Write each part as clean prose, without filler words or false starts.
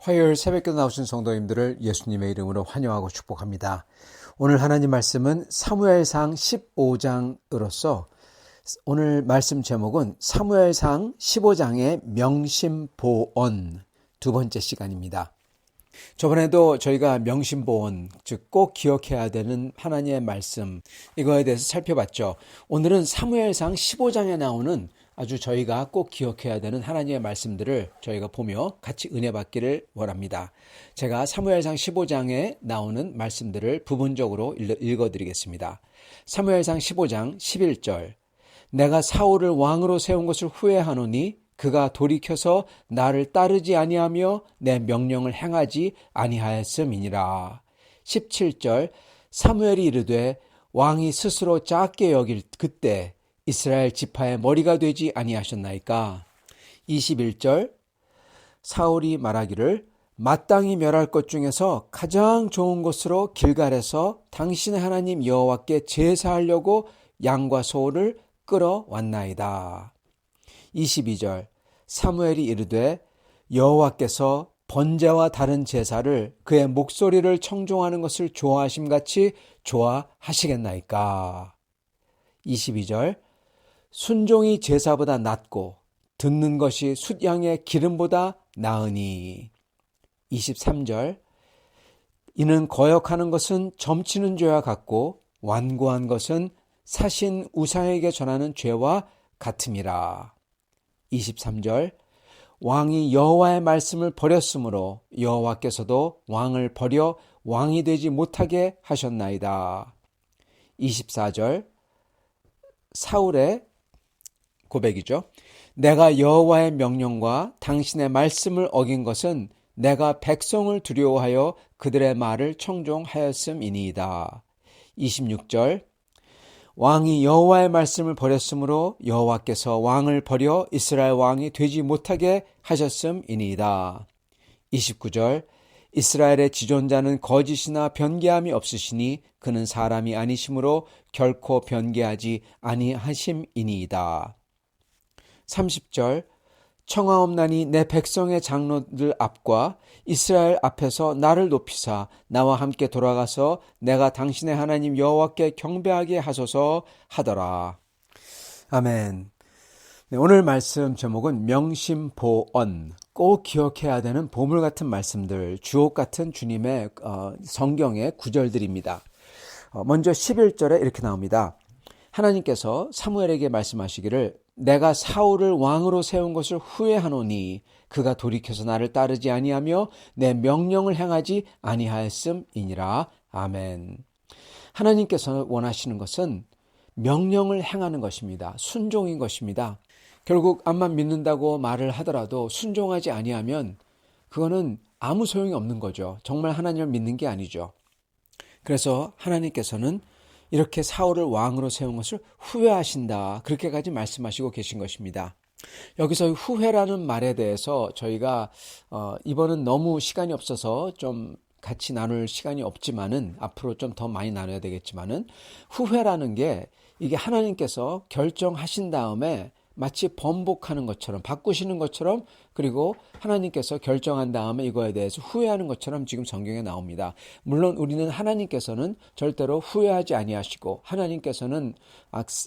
화요일 새벽에 나오신 성도님들을 예수님의 이름으로 환영하고 축복합니다. 오늘 하나님 말씀은 사무엘상 15장으로서 오늘 말씀 제목은 사무엘상 15장의 명심보언 두 번째 시간입니다. 저번에도 저희가 명심보언, 즉 꼭 기억해야 되는 하나님의 말씀, 이거에 대해서 살펴봤죠. 오늘은 사무엘상 15장에 나오는 아주 저희가 꼭 기억해야 되는 하나님의 말씀들을 저희가 보며 같이 은혜 받기를 원합니다. 제가 사무엘상 15장에 나오는 말씀들을 부분적으로 읽어드리겠습니다. 사무엘상 15장 11절, 내가 사울을 왕으로 세운 것을 후회하노니 그가 돌이켜서 나를 따르지 아니하며 내 명령을 행하지 아니하였음이니라. 17절, 사무엘이 이르되 왕이 스스로 작게 여길 그때 이스라엘 지파의 머리가 되지 아니하셨나이까. 21절, 사울이 말하기를 마땅히 멸할 것 중에서 가장 좋은 곳으로 길갈에서 당신의 하나님 여호와께 제사하려고 양과 소를 끌어왔나이다. 22절, 사무엘이 이르되 여호와께서 번제와 다른 제사를 그의 목소리를 청종하는 것을 좋아하심같이 좋아하시겠나이까. 22절, 순종이 제사보다 낫고 듣는 것이 숫양의 기름보다 나으니. 23절, 이는 거역하는 것은 점치는 죄와 같고 완고한 것은 사신 우상에게 전하는 죄와 같음이라. 23절, 왕이 여호와의 말씀을 버렸으므로 여호와께서도 왕을 버려 왕이 되지 못하게 하셨나이다. 24절, 사울의 고백이죠. 내가 여호와의 명령과 당신의 말씀을 어긴 것은 내가 백성을 두려워하여 그들의 말을 청종하였음이니이다. 26절, 왕이 여호와의 말씀을 버렸으므로 여호와께서 왕을 버려 이스라엘 왕이 되지 못하게 하셨음이니이다. 29절, 이스라엘의 지존자는 거짓이나 변개함이 없으시니 그는 사람이 아니심으로 결코 변개하지 아니하심이니이다. 30절, 청하옵나니 내 백성의 장로들 앞과 이스라엘 앞에서 나를 높이사 나와 함께 돌아가서 내가 당신의 하나님 여호와께 경배하게 하소서 하더라. 아멘. 네, 오늘 말씀 제목은 명심보언, 꼭 기억해야 되는 보물 같은 말씀들, 주옥 같은 주님의 성경의 구절들입니다. 먼저 11절에 이렇게 나옵니다. 하나님께서 사무엘에게 말씀하시기를 내가 사울을 왕으로 세운 것을 후회하노니 그가 돌이켜서 나를 따르지 아니하며 내 명령을 행하지 아니하였음이니라. 아멘. 하나님께서 원하시는 것은 명령을 행하는 것입니다. 순종인 것입니다. 결국 암만 믿는다고 말을 하더라도 순종하지 아니하면 그거는 아무 소용이 없는 거죠. 정말 하나님을 믿는 게 아니죠. 그래서 하나님께서는 이렇게 사울을 왕으로 세운 것을 후회하신다. 그렇게까지 말씀하시고 계신 것입니다. 여기서 후회라는 말에 대해서 저희가 이번은 너무 시간이 없어서 좀 같이 나눌 시간이 없지만은 앞으로 좀 더 많이 나눠야 되겠지만은 후회라는 게 이게 하나님께서 결정하신 다음에 마치 번복하는 것처럼 바꾸시는 것처럼 그리고 하나님께서 결정한 다음에 이거에 대해서 후회하는 것처럼 지금 성경에 나옵니다. 물론 우리는 하나님께서는 절대로 후회하지 아니하시고 하나님께서는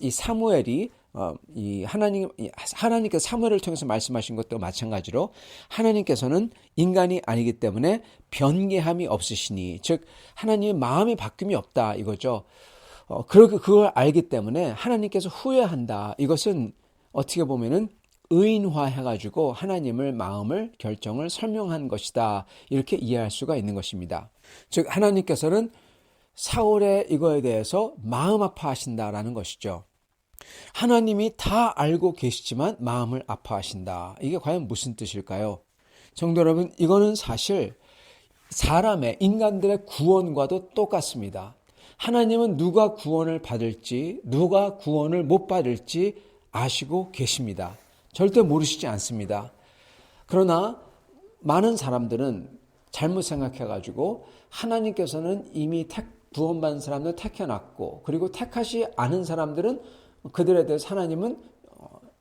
이 사무엘이 하나님께서 사무엘을 통해서 말씀하신 것도 마찬가지로 하나님께서는 인간이 아니기 때문에 변개함이 없으시니 즉 하나님의 마음이 바뀜이 없다 이거죠. 그걸 알기 때문에 하나님께서 후회한다. 이것은 어떻게 보면은 의인화해가지고 하나님을 마음을 결정을 설명한 것이다. 이렇게 이해할 수가 있는 것입니다. 즉 하나님께서는 사울의 이거에 대해서 마음 아파하신다라는 것이죠. 하나님이 다 알고 계시지만 마음을 아파하신다. 이게 과연 무슨 뜻일까요? 성도 여러분, 이거는 사실 사람의 인간들의 구원과도 똑같습니다. 하나님은 누가 구원을 받을지 누가 구원을 못 받을지 아시고 계십니다. 절대 모르시지 않습니다. 그러나 많은 사람들은 잘못 생각해가지고 하나님께서는 이미 구원받은 사람들 택해놨고 그리고 택하지 않은 사람들은 그들에 대해서 하나님은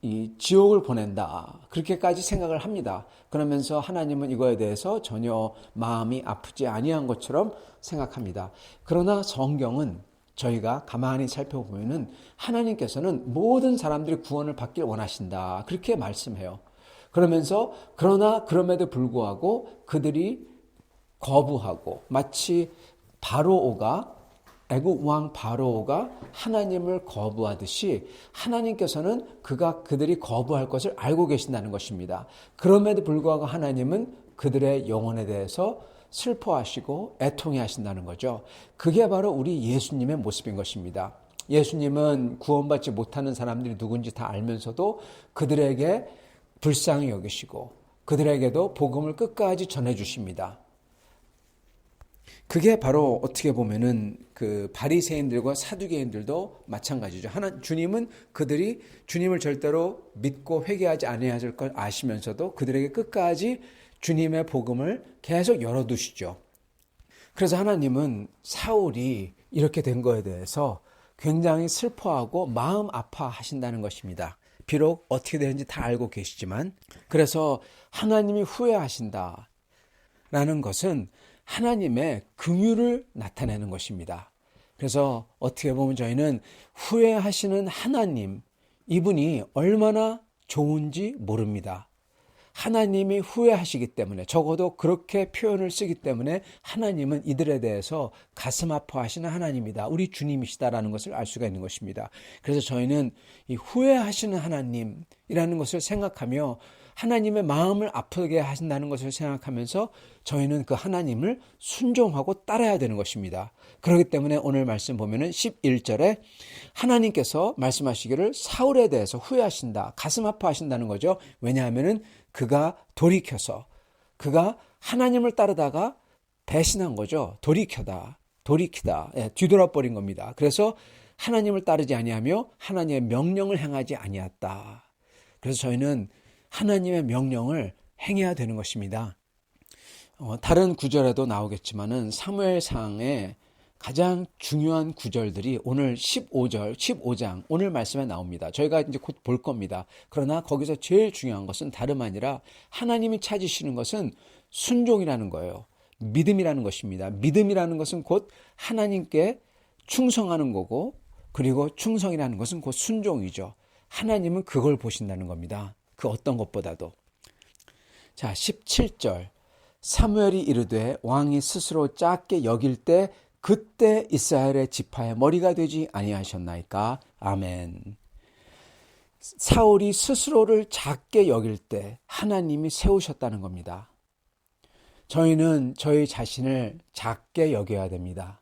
이 지옥을 보낸다. 그렇게까지 생각을 합니다. 그러면서 하나님은 이거에 대해서 전혀 마음이 아프지 아니한 것처럼 생각합니다. 그러나 성경은 저희가 가만히 살펴보면은 하나님께서는 모든 사람들이 구원을 받길 원하신다. 그렇게 말씀해요. 그러면서 그러나 그럼에도 불구하고 그들이 거부하고 마치 애국 왕 바로가 하나님을 거부하듯이 하나님께서는 그들이 거부할 것을 알고 계신다는 것입니다. 그럼에도 불구하고 하나님은 그들의 영혼에 대해서 슬퍼하시고 애통해 하신다는 거죠. 그게 바로 우리 예수님의 모습인 것입니다. 예수님은 구원받지 못하는 사람들이 누군지 다 알면서도 그들에게 불쌍히 여기시고 그들에게도 복음을 끝까지 전해 주십니다. 그게 바로 어떻게 보면은 그 바리새인들과 사두개인들도 마찬가지죠. 주님은 그들이 주님을 절대로 믿고 회개하지 아니하실 걸 아시면서도 그들에게 끝까지 주님의 복음을 계속 열어두시죠. 그래서 하나님은 사울이 이렇게 된 거에 대해서 굉장히 슬퍼하고 마음 아파하신다는 것입니다. 비록 어떻게 되는지 다 알고 계시지만, 그래서 하나님이 후회하신다라는 것은 하나님의 긍휼을 나타내는 것입니다. 그래서 어떻게 보면 저희는 후회하시는 하나님, 이분이 얼마나 좋은지 모릅니다. 하나님이 후회하시기 때문에, 적어도 그렇게 표현을 쓰기 때문에 하나님은 이들에 대해서 가슴 아파하시는 하나님이다. 우리 주님이시다라는 것을 알 수가 있는 것입니다. 그래서 저희는 이 후회하시는 하나님이라는 것을 생각하며 하나님의 마음을 아프게 하신다는 것을 생각하면서 저희는 그 하나님을 순종하고 따라야 되는 것입니다. 그렇기 때문에 오늘 말씀 보면은 11절에 하나님께서 말씀하시기를 사울에 대해서 후회하신다, 가슴 아파하신다는 거죠. 왜냐하면은 그가 돌이켜서 그가 하나님을 따르다가 배신한 거죠. 돌이키다, 뒤돌아버린 겁니다. 그래서 하나님을 따르지 아니하며 하나님의 명령을 행하지 아니했다. 그래서 저희는 하나님의 명령을 행해야 되는 것입니다. 다른 구절에도 나오겠지만은 사무엘상의 가장 중요한 구절들이 오늘 15장 오늘 말씀에 나옵니다. 저희가 이제 곧 볼 겁니다. 그러나 거기서 제일 중요한 것은 다름 아니라 하나님이 찾으시는 것은 순종이라는 거예요. 믿음이라는 것입니다. 믿음이라는 것은 곧 하나님께 충성하는 거고, 그리고 충성이라는 것은 곧 순종이죠. 하나님은 그걸 보신다는 겁니다. 그 어떤 것보다도. 자, 17절. 사무엘이 이르되 왕이 스스로 작게 여길 때 그때 이스라엘의 지파의 머리가 되지 아니하셨나이까. 아멘. 사울이 스스로를 작게 여길 때 하나님이 세우셨다는 겁니다. 저희는 저희 자신을 작게 여겨야 됩니다.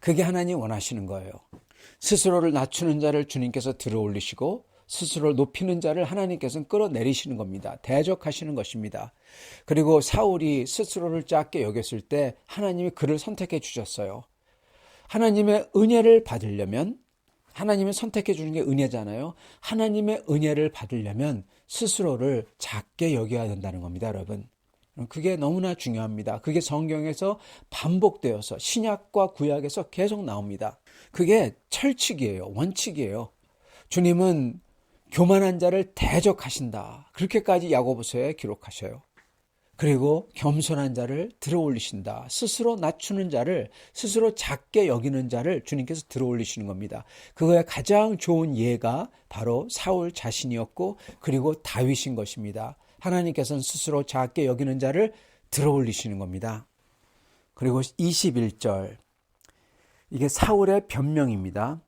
그게 하나님 원하시는 거예요. 스스로를 낮추는 자를 주님께서 들어올리시고 스스로를 높이는 자를 하나님께서는 끌어내리시는 겁니다. 대적하시는 것입니다. 그리고 사울이 스스로를 작게 여겼을 때 하나님이 그를 선택해 주셨어요. 하나님의 은혜를 받으려면, 하나님이 선택해 주는 게 은혜잖아요. 하나님의 은혜를 받으려면 스스로를 작게 여겨야 된다는 겁니다, 여러분. 그게 너무나 중요합니다. 그게 성경에서 반복되어서 신약과 구약에서 계속 나옵니다. 그게 철칙이에요. 원칙이에요. 주님은 교만한 자를 대적하신다. 그렇게까지 야고보서에 기록하셔요. 그리고 겸손한 자를 들어올리신다. 스스로 낮추는 자를, 스스로 작게 여기는 자를 주님께서 들어올리시는 겁니다. 그거의 가장 좋은 예가 바로 사울 자신이었고, 그리고 다윗인 것입니다. 하나님께서는 스스로 작게 여기는 자를 들어올리시는 겁니다. 그리고 21절. 이게 사울의 변명입니다.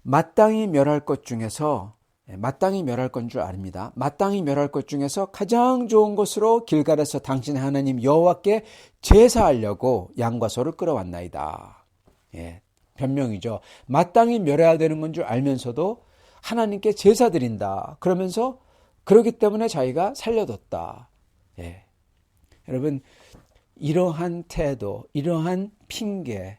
마땅히 멸할 것 중에서, 마땅히 멸할 건 줄 압니다. 마땅히 멸할 것 중에서 가장 좋은 것으로 길갈에서 당신의 하나님 여호와께 제사하려고 양과 소를 끌어왔나이다. 예, 변명이죠. 마땅히 멸해야 되는 건 줄 알면서도 하나님께 제사 드린다. 그러면서 그렇기 때문에 자기가 살려뒀다. 예. 여러분, 이러한 태도, 이러한 핑계,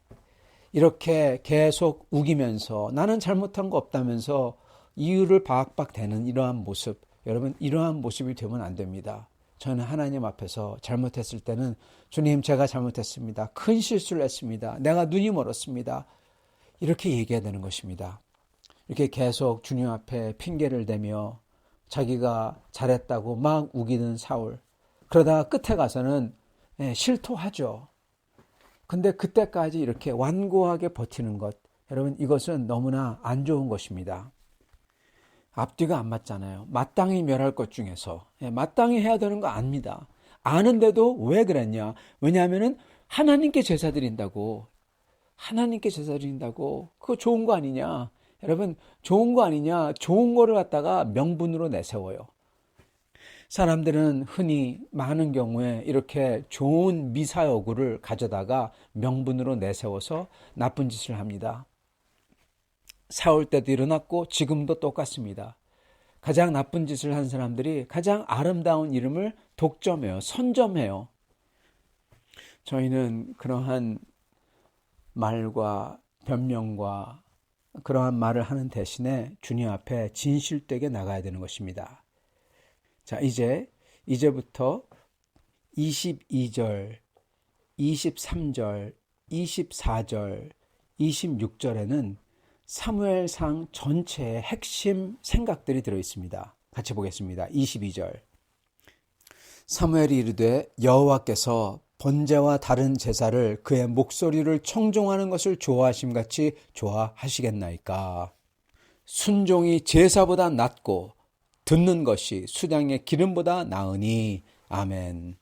이렇게 계속 우기면서 나는 잘못한 거 없다면서 이유를 박박대는 이러한 모습, 여러분, 이러한 모습이 되면 안 됩니다. 저는 하나님 앞에서 잘못했을 때는 주님, 제가 잘못했습니다. 큰 실수를 했습니다. 내가 눈이 멀었습니다. 이렇게 얘기해야 되는 것입니다. 이렇게 계속 주님 앞에 핑계를 대며 자기가 잘했다고 막 우기는 사울. 그러다가 끝에 가서는 실토하죠. 근데 그때까지 이렇게 완고하게 버티는 것, 여러분 이것은 너무나 안 좋은 것입니다. 앞뒤가 안 맞잖아요. 마땅히 멸할 것 중에서 마땅히 해야 되는 거 압니다. 아는데도 왜 그랬냐? 왜냐하면은 하나님께 제사 드린다고. 하나님께 제사 드린다고. 그거 좋은 거 아니냐? 여러분 좋은 거 아니냐? 좋은 거를 갖다가 명분으로 내세워요. 사람들은 흔히 많은 경우에 이렇게 좋은 미사여구를 가져다가 명분으로 내세워서 나쁜 짓을 합니다. 사울 때도 일어났고 지금도 똑같습니다. 가장 나쁜 짓을 한 사람들이 가장 아름다운 이름을 독점해요. 선점해요. 저희는 그러한 말과 변명과 그러한 말을 하는 대신에 주님 앞에 진실되게 나가야 되는 것입니다. 자, 이제부터 22절, 23절, 24절, 26절에는 사무엘상 전체의 핵심 생각들이 들어있습니다. 같이 보겠습니다. 22절. 사무엘이 이르되 여호와께서 번제와 다른 제사를 그의 목소리를 청종하는 것을 좋아하심같이 좋아하시겠나이까. 순종이 제사보다 낫고 듣는 것이 수장의 기름보다 나으니. 아멘.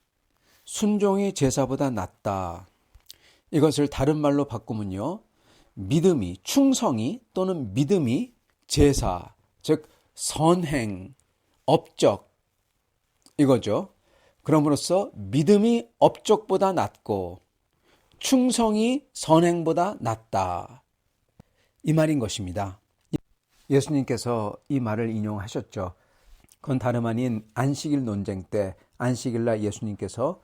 순종이 제사보다 낫다. 이것을 다른 말로 바꾸면요, 믿음이, 충성이 또는 믿음이 제사, 즉 선행, 업적 이거죠. 그럼으로써 믿음이 업적보다 낫고 충성이 선행보다 낫다, 이 말인 것입니다. 예수님께서 이 말을 인용하셨죠. 그건 다름 아닌 안식일 논쟁 때, 안식일날 예수님께서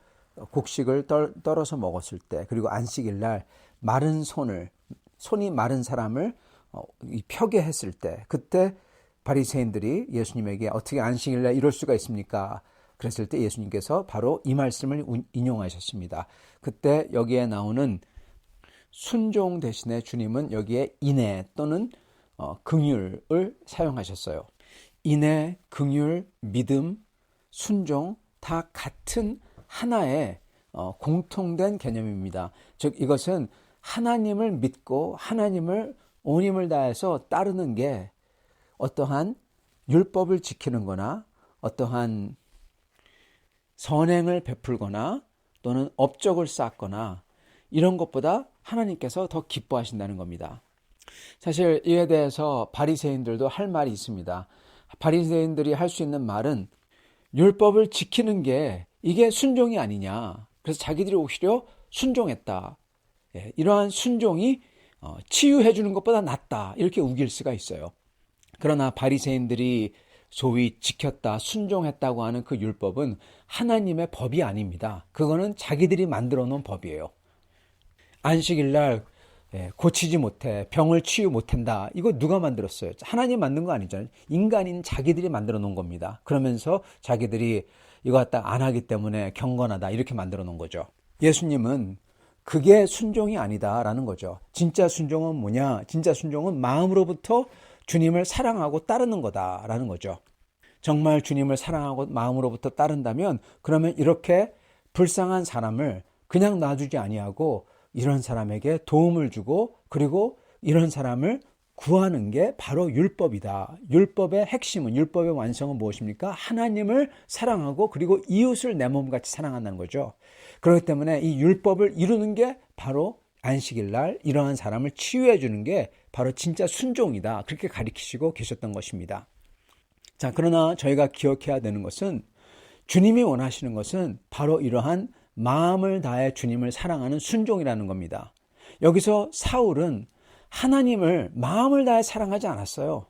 곡식을 떨어서 먹었을 때, 그리고 안식일날 마른 손이 마른 사람을 펴게 했을 때, 그때 바리새인들이 예수님에게 어떻게 안식일날 이럴 수가 있습니까? 그랬을 때 예수님께서 바로 이 말씀을 인용하셨습니다. 그때 여기에 나오는 순종 대신에 주님은 여기에 인애 또는 긍휼을 사용하셨어요. 인애, 긍휼, 믿음, 순종 다 같은 하나의 공통된 개념입니다. 즉 이것은 하나님을 믿고 하나님을 온 힘을 다해서 따르는 게 어떠한 율법을 지키는 거나 어떠한 선행을 베풀거나 또는 업적을 쌓거나 이런 것보다 하나님께서 더 기뻐하신다는 겁니다. 사실 이에 대해서 바리새인들도 할 말이 있습니다. 바리새인들이 할 수 있는 말은 율법을 지키는 게 이게 순종이 아니냐. 그래서 자기들이 오히려 순종했다. 이러한 순종이 치유해 주는 것보다 낫다. 이렇게 우길 수가 있어요. 그러나 바리새인들이 소위 지켰다, 순종했다고 하는 그 율법은 하나님의 법이 아닙니다. 그거는 자기들이 만들어 놓은 법이에요. 안식일날 고치지 못해, 병을 치유 못한다. 이거 누가 만들었어요? 하나님 만든 거 아니잖아요. 인간인 자기들이 만들어 놓은 겁니다. 그러면서 자기들이 이거 갖다 안 하기 때문에 경건하다 이렇게 만들어 놓은 거죠. 예수님은 그게 순종이 아니다라는 거죠. 진짜 순종은 뭐냐? 진짜 순종은 마음으로부터 주님을 사랑하고 따르는 거다라는 거죠. 정말 주님을 사랑하고 마음으로부터 따른다면 그러면 이렇게 불쌍한 사람을 그냥 놔두지 아니하고 이런 사람에게 도움을 주고 그리고 이런 사람을 구하는 게 바로 율법이다. 율법의 핵심은, 율법의 완성은 무엇입니까? 하나님을 사랑하고 그리고 이웃을 내 몸같이 사랑한다는 거죠. 그렇기 때문에 이 율법을 이루는 게 바로 안식일날 이러한 사람을 치유해 주는 게 바로 진짜 순종이다. 그렇게 가르치시고 계셨던 것입니다. 자, 그러나 저희가 기억해야 되는 것은 주님이 원하시는 것은 바로 이러한 마음을 다해 주님을 사랑하는 순종이라는 겁니다. 여기서 사울은 하나님을 마음을 다해 사랑하지 않았어요.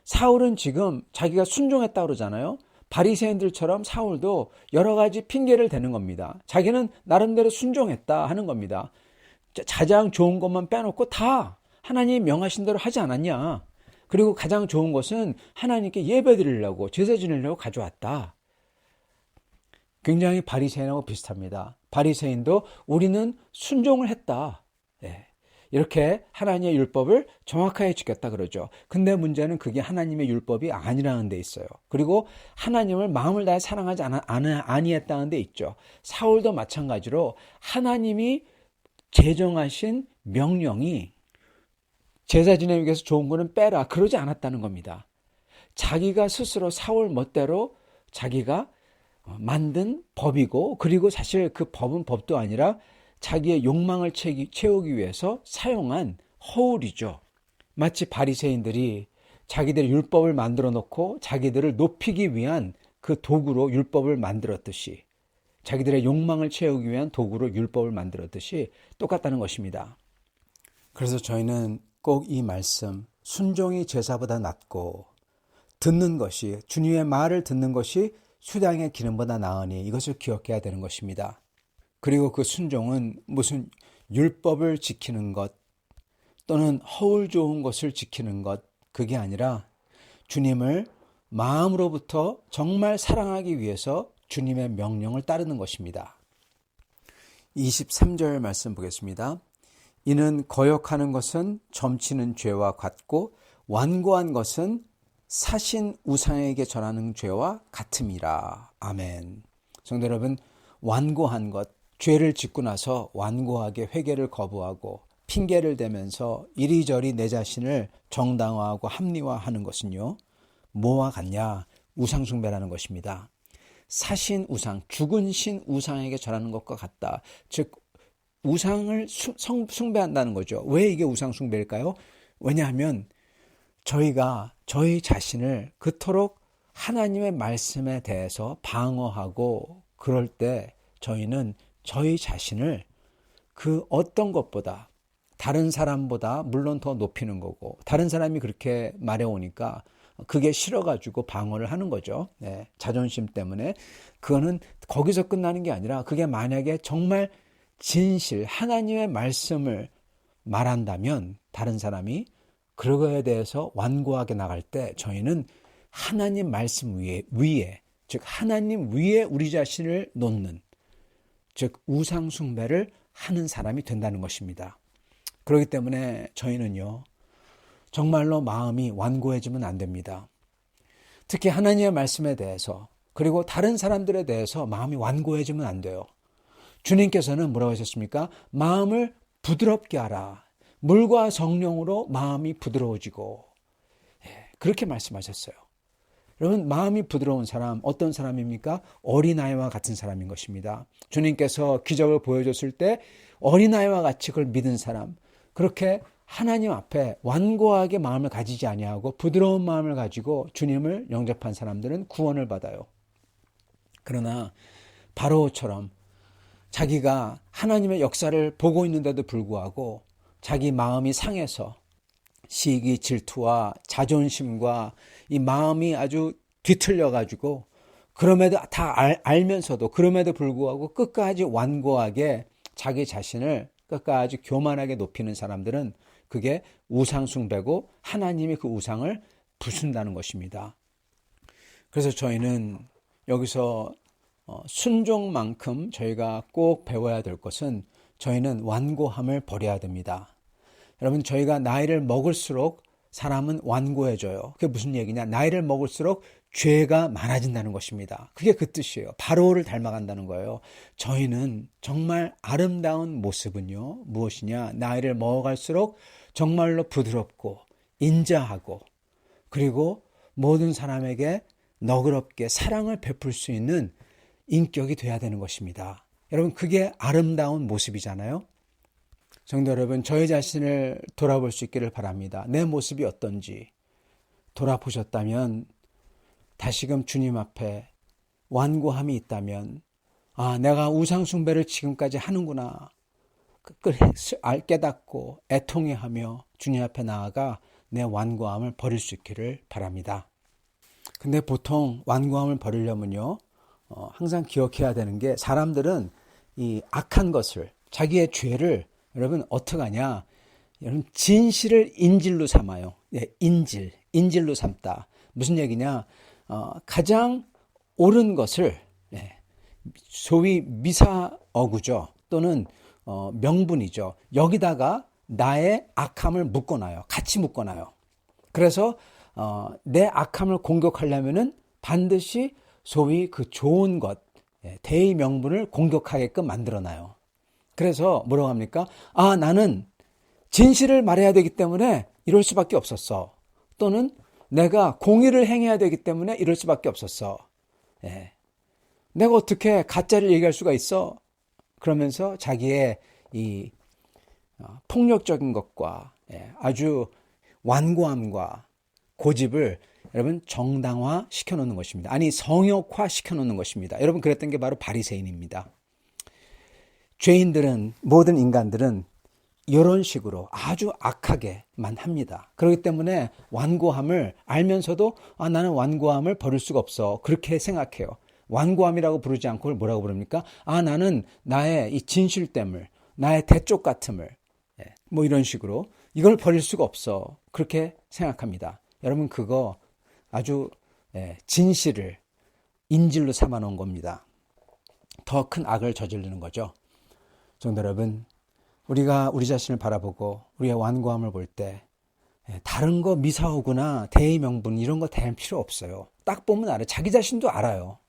사울은 지금 자기가 순종했다고 그러잖아요. 바리새인들처럼 사울도 여러 가지 핑계를 대는 겁니다. 자기는 나름대로 순종했다 하는 겁니다. 가장 좋은 것만 빼놓고 다 하나님이 명하신 대로 하지 않았냐. 그리고 가장 좋은 것은 하나님께 예배 드리려고 제사 지내려고 가져왔다. 굉장히 바리새인하고 비슷합니다. 바리새인도 우리는 순종을 했다. 이렇게 하나님의 율법을 정확하게 지켰다 그러죠. 근데 문제는 그게 하나님의 율법이 아니라는 데 있어요. 그리고 하나님을 마음을 다해 사랑하지 아니했다는 데 있죠. 사울도 마찬가지로 하나님이 제정하신 명령이 제사 지내기 위해서 좋은 거는 빼라, 그러지 않았다는 겁니다. 자기가 스스로 사울 멋대로 자기가 만든 법이고, 그리고 사실 그 법은 법도 아니라 자기의 욕망을 채우기 위해서 사용한 허울이죠. 마치 바리새인들이 자기들의 율법을 만들어 놓고 자기들을 높이기 위한 그 도구로 율법을 만들었듯이, 자기들의 욕망을 채우기 위한 도구로 율법을 만들었듯이 똑같다는 것입니다. 그래서 저희는 꼭 이 말씀, 순종이 제사보다 낫고 듣는 것이, 주님의 말을 듣는 것이 수량의 기름보다 나으니, 이것을 기억해야 되는 것입니다. 그리고 그 순종은 무슨 율법을 지키는 것 또는 허울 좋은 것을 지키는 것, 그게 아니라 주님을 마음으로부터 정말 사랑하기 위해서 주님의 명령을 따르는 것입니다. 23절 말씀 보겠습니다. 이는 거역하는 것은 점치는 죄와 같고 완고한 것은 사신 우상에게 전하는 죄와 같음이라. 아멘. 성도 여러분, 완고한 것, 죄를 짓고 나서 완고하게 회개를 거부하고 핑계를 대면서 이리저리 내 자신을 정당화하고 합리화하는 것은요, 뭐와 같냐? 우상숭배라는 것입니다. 사신 우상, 죽은 신 우상에게 절하는 것과 같다. 즉 우상을 숭배한다는 거죠. 왜 이게 우상숭배일까요? 왜냐하면 저희가 저희 자신을 그토록 하나님의 말씀에 대해서 방어하고 그럴 때 저희는 저희 자신을 그 어떤 것보다, 다른 사람보다 물론 더 높이는 거고, 다른 사람이 그렇게 말해오니까 그게 싫어가지고 방어를 하는 거죠. 네, 자존심 때문에. 그거는 거기서 끝나는 게 아니라, 그게 만약에 정말 진실, 하나님의 말씀을 말한다면 다른 사람이 그거에 대해서 완고하게 나갈 때 저희는 하나님 말씀 위에, 즉 하나님 위에 우리 자신을 놓는, 즉 우상 숭배를 하는 사람이 된다는 것입니다. 그렇기 때문에 저희는요, 정말로 마음이 완고해지면 안 됩니다. 특히 하나님의 말씀에 대해서, 그리고 다른 사람들에 대해서 마음이 완고해지면 안 돼요. 주님께서는 뭐라고 하셨습니까? 마음을 부드럽게 하라. 물과 성령으로 마음이 부드러워지고, 그렇게 말씀하셨어요. 여러분, 마음이 부드러운 사람, 어떤 사람입니까? 어린아이와 같은 사람인 것입니다. 주님께서 기적을 보여줬을 때 어린아이와 같이 그걸 믿은 사람, 그렇게 하나님 앞에 완고하게 마음을 가지지 아니하고 부드러운 마음을 가지고 주님을 영접한 사람들은 구원을 받아요. 그러나 바로처럼 자기가 하나님의 역사를 보고 있는데도 불구하고 자기 마음이 상해서 시기, 질투와 자존심과 이 마음이 아주 뒤틀려 가지고, 그럼에도 다 알면서도 그럼에도 불구하고 끝까지 완고하게 자기 자신을 끝까지 교만하게 높이는 사람들은 그게 우상숭배고 하나님이 그 우상을 부순다는 것입니다. 그래서 저희는 여기서 순종만큼 저희가 꼭 배워야 될 것은, 저희는 완고함을 버려야 됩니다. 여러분, 저희가 나이를 먹을수록 사람은 완고해져요. 그게 무슨 얘기냐? 나이를 먹을수록 죄가 많아진다는 것입니다. 그게 그 뜻이에요. 바로를 닮아간다는 거예요. 저희는 정말 아름다운 모습은요, 무엇이냐? 나이를 먹어갈수록 정말로 부드럽고 인자하고, 그리고 모든 사람에게 너그럽게 사랑을 베풀 수 있는 인격이 돼야 되는 것입니다. 여러분, 그게 아름다운 모습이잖아요. 성도 여러분, 저희 자신을 돌아볼 수 있기를 바랍니다. 내 모습이 어떤지 돌아보셨다면, 다시금 주님 앞에 완고함이 있다면, 아, 내가 우상숭배를 지금까지 하는구나 깨닫고 애통해하며 주님 앞에 나아가 내 완고함을 버릴 수 있기를 바랍니다. 근데 보통 완고함을 버리려면요, 항상 기억해야 되는 게, 사람들은 이 악한 것을, 자기의 죄를 여러분 어떻게 하냐? 여러분, 진실을 인질로 삼아요. 네, 인질로 삼다. 무슨 얘기냐? 가장 옳은 것을, 소위 미사어구죠. 또는 명분이죠. 여기다가 나의 악함을 묶어놔요. 같이 묶어놔요. 그래서 내 악함을 공격하려면은 반드시 소위 그 좋은 것, 대의 명분을 공격하게끔 만들어놔요. 그래서 뭐라고 합니까? 나는 진실을 말해야 되기 때문에 이럴 수밖에 없었어. 또는 내가 공의를 행해야 되기 때문에 이럴 수밖에 없었어. 내가 어떻게 가짜를 얘기할 수가 있어? 그러면서 자기의 이 폭력적인 것과 아주 완고함과 고집을 여러분 정당화 시켜놓는 것입니다. 아니 성역화 시켜놓는 것입니다. 여러분 그랬던 게 바로 바리새인입니다. 죄인들은 모든 인간들은 이런 식으로 아주 악하게만 합니다. 그렇기 때문에 완고함을 알면서도 나는 완고함을 버릴 수가 없어. 그렇게 생각해요. 완고함이라고 부르지 않고 뭐라고 부릅니까? 나는 나의 이 진실됨을, 나의 대쪽 같음을 뭐 이런 식으로 이걸 버릴 수가 없어. 그렇게 생각합니다. 여러분 그거 아주 진실을 인질로 삼아 놓은 겁니다. 더 큰 악을 저지르는 거죠. 성도 여러분, 우리가 우리 자신을 바라보고 우리의 완고함을 볼 때 다른 거 미사오구나 대의 명분 이런 거 대할 필요 없어요. 딱 보면 알아요. 자기 자신도 알아요.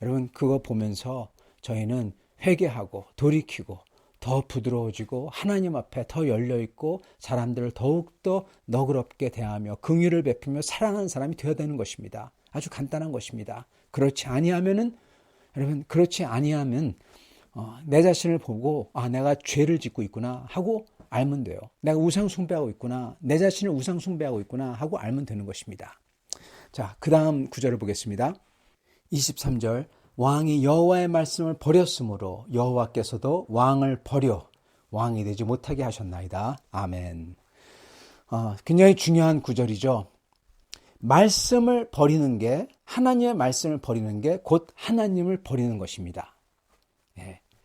여러분 그거 보면서 저희는 회개하고 돌이키고 더 부드러워지고 하나님 앞에 더 열려있고 사람들을 더욱더 너그럽게 대하며 긍휼을 베풀며 사랑하는 사람이 되어야 되는 것입니다. 아주 간단한 것입니다. 그렇지 아니하면은 여러분 그렇지 아니하면 내 자신을 보고 내가 죄를 짓고 있구나 하고 알면 돼요. 내가 우상 숭배하고 있구나. 내 자신을 우상 숭배하고 있구나 하고 알면 되는 것입니다. 자, 그 다음 구절을 보겠습니다. 23절 왕이 여호와의 말씀을 버렸으므로 여호와께서도 왕을 버려 왕이 되지 못하게 하셨나이다. 아멘. 굉장히 중요한 구절이죠. 말씀을 버리는 게 하나님의 말씀을 버리는 게 곧 하나님을 버리는 것입니다.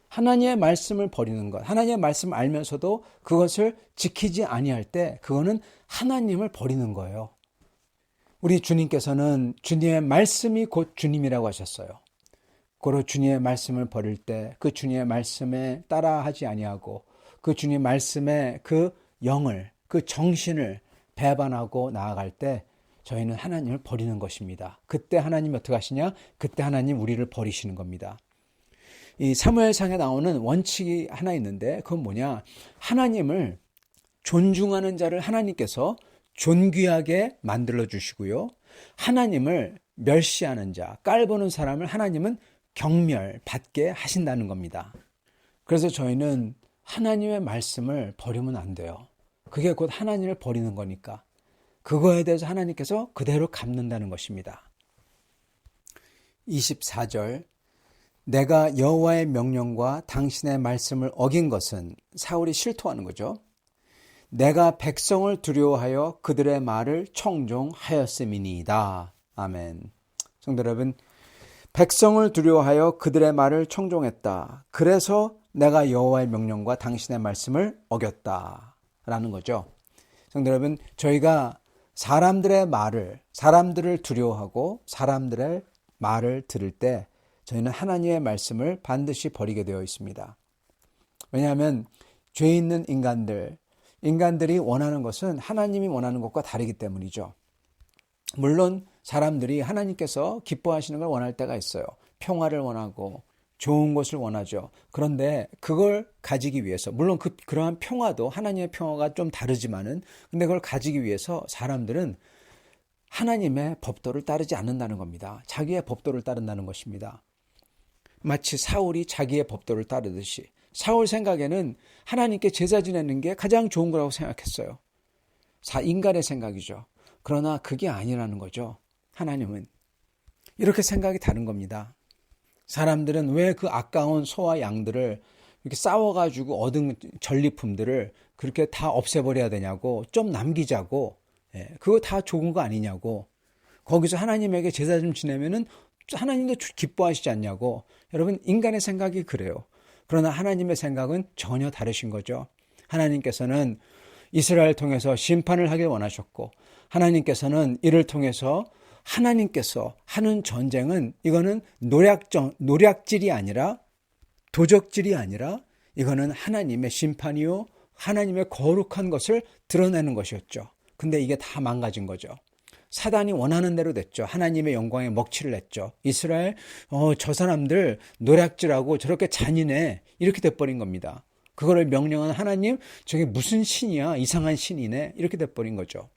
하나님의 말씀을 버리는 것, 하나님의 말씀을 알면서도 그것을 지키지 아니할 때 그거는 하나님을 버리는 거예요. 우리 주님께서는 주님의 말씀이 곧 주님이라고 하셨어요. 고로 주님의 말씀을 버릴 때 그 주님의 말씀에 따라하지 아니하고 그 주님의 말씀에 그 영을, 그 정신을 배반하고 나아갈 때 저희는 하나님을 버리는 것입니다. 그때 하나님이 어떻게 하시냐? 그때 하나님 우리를 버리시는 겁니다. 이 사무엘상에 나오는 원칙이 하나 있는데 그건 뭐냐? 하나님을 존중하는 자를 하나님께서 존귀하게 만들어 주시고요. 하나님을 멸시하는 자, 깔보는 사람을 하나님은 경멸받게 하신다는 겁니다. 그래서 저희는 하나님의 말씀을 버리면 안 돼요. 그게 곧 하나님을 버리는 거니까. 그거에 대해서 하나님께서 그대로 갚는다는 것입니다. 24절 내가 여호와의 명령과 당신의 말씀을 어긴 것은 사울이 실토하는 거죠. 내가 백성을 두려워하여 그들의 말을 청종하였음이니이다. 아멘. 성도 여러분, 백성을 두려워하여 그들의 말을 청종했다. 그래서 내가 여호와의 명령과 당신의 말씀을 어겼다라는 거죠. 성도 여러분, 저희가 사람들을 두려워하고 사람들의 말을 들을 때 저희는 하나님의 말씀을 반드시 버리게 되어 있습니다. 왜냐하면 죄 있는 인간들이 원하는 것은 하나님이 원하는 것과 다르기 때문이죠. 물론 사람들이 하나님께서 기뻐하시는 걸 원할 때가 있어요. 평화를 원하고 좋은 것을 원하죠. 그런데 그걸 가지기 위해서 물론 그러한 평화도 하나님의 평화가 좀 다르지만은 근데 그걸 가지기 위해서 사람들은 하나님의 법도를 따르지 않는다는 겁니다. 자기의 법도를 따른다는 것입니다. 마치 사울이 자기의 법도를 따르듯이 사울 생각에는 하나님께 제사 지내는 게 가장 좋은 거라고 생각했어요. 인간의 생각이죠. 그러나 그게 아니라는 거죠. 하나님은 이렇게 생각이 다른 겁니다. 사람들은 왜 그 아까운 소와 양들을 이렇게 싸워가지고 얻은 전리품들을 그렇게 다 없애버려야 되냐고 좀 남기자고 그거 다 좋은 거 아니냐고 거기서 하나님에게 제사 좀 지내면은 하나님도 기뻐하시지 않냐고. 여러분 인간의 생각이 그래요. 그러나 하나님의 생각은 전혀 다르신 거죠. 하나님께서는 이스라엘 통해서 심판을 하길 원하셨고 하나님께서는 이를 통해서 하나님께서 하는 전쟁은 이거는 노략질이 아니라 도적질이 아니라 이거는 하나님의 심판이요 하나님의 거룩한 것을 드러내는 것이었죠. 근데 이게 다 망가진 거죠. 사단이 원하는 대로 됐죠. 하나님의 영광에 먹칠을 했죠. 이스라엘, 저 사람들 노략질하고 저렇게 잔인해. 이렇게 돼버린 겁니다. 그거를 명령한 하나님, 저게 무슨 신이야? 이상한 신이네. 이렇게 돼버린 거죠.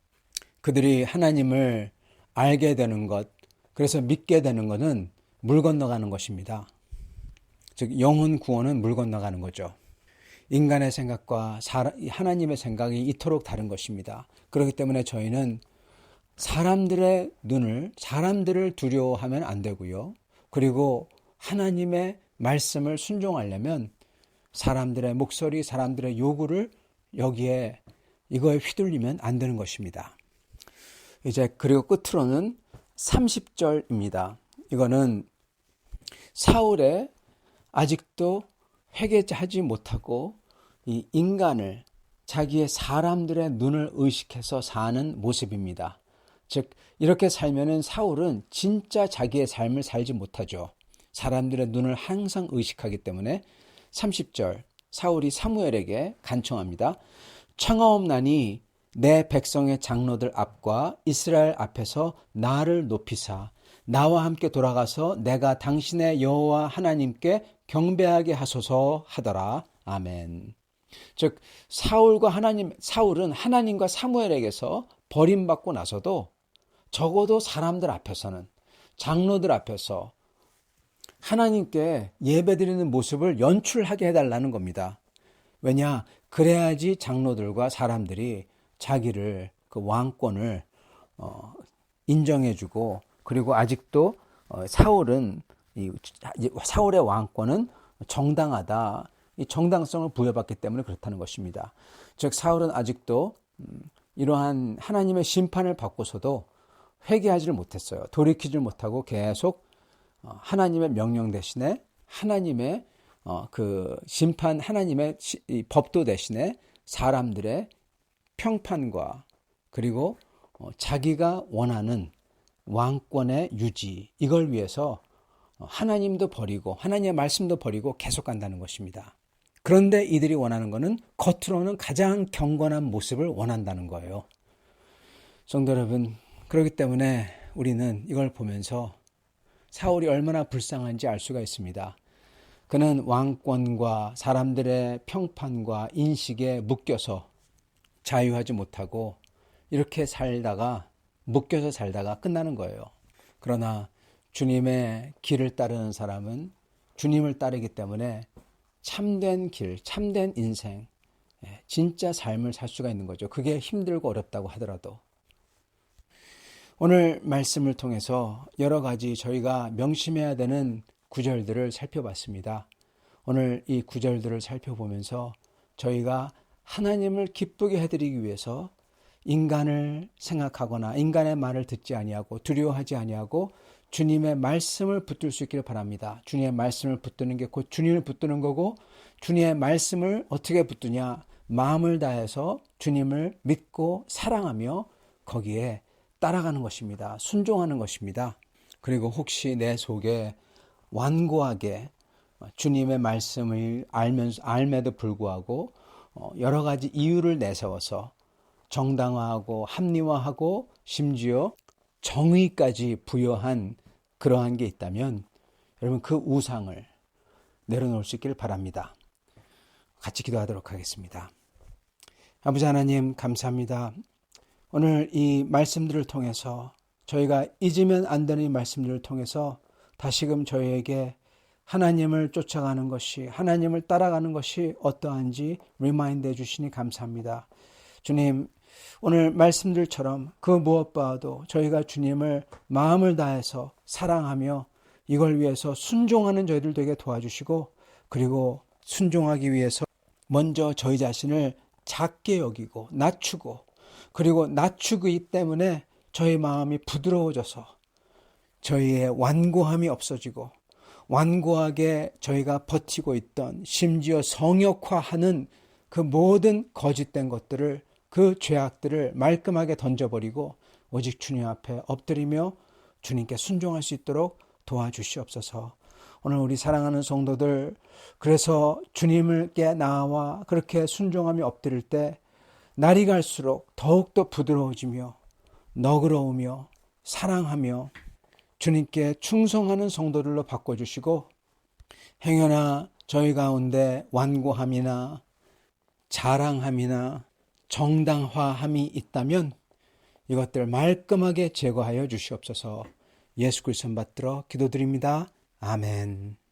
그들이 하나님을 알게 되는 것, 그래서 믿게 되는 것은 물 건너가는 것입니다. 즉 영혼 구원은 물 건너가는 거죠. 인간의 생각과 하나님의 생각이 이토록 다른 것입니다. 그렇기 때문에 저희는 사람들의 사람들을 두려워하면 안 되고요. 그리고 하나님의 말씀을 순종하려면 사람들의 목소리, 사람들의 요구를 이거에 휘둘리면 안 되는 것입니다. 이제 그리고 끝으로는 30절입니다. 이거는 사울의 아직도 회개하지 못하고 이 인간을 자기의 사람들의 눈을 의식해서 사는 모습입니다. 즉 이렇게 살면은 사울은 진짜 자기의 삶을 살지 못하죠. 사람들의 눈을 항상 의식하기 때문에 30절 사울이 사무엘에게 간청합니다. 청하옵나니 내 백성의 장로들 앞과 이스라엘 앞에서 나를 높이사 나와 함께 돌아가서 내가 당신의 여호와 하나님께 경배하게 하소서 하더라. 아멘. 즉 사울은 하나님과 사무엘에게서 버림받고 나서도 적어도 사람들 앞에서는 장로들 앞에서 하나님께 예배드리는 모습을 연출하게 해달라는 겁니다. 왜냐? 그래야지 장로들과 사람들이 자기를 그 왕권을 인정해주고 그리고 아직도 사울의 왕권은 정당하다. 이 정당성을 부여받기 때문에 그렇다는 것입니다. 즉 사울은 아직도 이러한 하나님의 심판을 받고서도 회개하지를 못했어요. 돌이키질 못하고 계속 하나님의 명령 대신에 하나님의 그 심판, 하나님의 법도 대신에 사람들의 평판과 그리고 자기가 원하는 왕권의 유지, 이걸 위해서 하나님도 버리고 하나님의 말씀도 버리고 계속 간다는 것입니다. 그런데 이들이 원하는 것은 겉으로는 가장 경건한 모습을 원한다는 거예요. 성도 여러분, 그렇기 때문에 우리는 이걸 보면서 사울이 얼마나 불쌍한지 알 수가 있습니다. 그는 왕권과 사람들의 평판과 인식에 묶여서 자유하지 못하고 이렇게 묶여서 살다가 끝나는 거예요. 그러나 주님의 길을 따르는 사람은 주님을 따르기 때문에 참된 길, 참된 인생, 진짜 삶을 살 수가 있는 거죠. 그게 힘들고 어렵다고 하더라도. 오늘 말씀을 통해서 여러 가지 저희가 명심해야 되는 구절들을 살펴봤습니다. 오늘 이 구절들을 살펴보면서 저희가 하나님을 기쁘게 해드리기 위해서 인간을 생각하거나 인간의 말을 듣지 아니하고 두려워하지 아니하고 주님의 말씀을 붙들 수 있기를 바랍니다. 주님의 말씀을 붙드는 게 곧 주님을 붙드는 거고, 주님의 말씀을 어떻게 붙드냐? 마음을 다해서 주님을 믿고 사랑하며 거기에 따라가는 것입니다. 순종하는 것입니다. 그리고 혹시 내 속에 완고하게 주님의 말씀을 알면도 불구하고 여러 가지 이유를 내세워서 정당화하고 합리화하고 심지어 정의까지 부여한 그러한 게 있다면 여러분 그 우상을 내려놓을 수 있기를 바랍니다. 같이 기도하도록 하겠습니다. 아버지 하나님 감사합니다. 오늘 이 말씀들을 통해서 저희가 잊으면 안 되는 이 말씀들을 통해서 다시금 저희에게 하나님을 쫓아가는 것이, 하나님을 따라가는 것이 어떠한지 리마인드 해주시니 감사합니다. 주님, 오늘 말씀들처럼 그 무엇보다도 저희가 주님을 마음을 다해서 사랑하며 이걸 위해서 순종하는 저희들 되게 도와주시고, 그리고 순종하기 위해서 먼저 저희 자신을 작게 여기고 낮추고, 그리고 낮추기 때문에 저희 마음이 부드러워져서 저희의 완고함이 없어지고 완고하게 저희가 버티고 있던 심지어 성역화하는 그 모든 거짓된 것들을, 그 죄악들을 말끔하게 던져버리고 오직 주님 앞에 엎드리며 주님께 순종할 수 있도록 도와주시옵소서. 오늘 우리 사랑하는 성도들, 그래서 주님께 나와 그렇게 순종함이 엎드릴 때 날이 갈수록 더욱더 부드러워지며 너그러우며 사랑하며 주님께 충성하는 성도들로 바꿔주시고, 행여나 저희 가운데 완고함이나 자랑함이나 정당화함이 있다면 이것들 말끔하게 제거하여 주시옵소서. 예수 그리스도 받들어 기도드립니다. 아멘.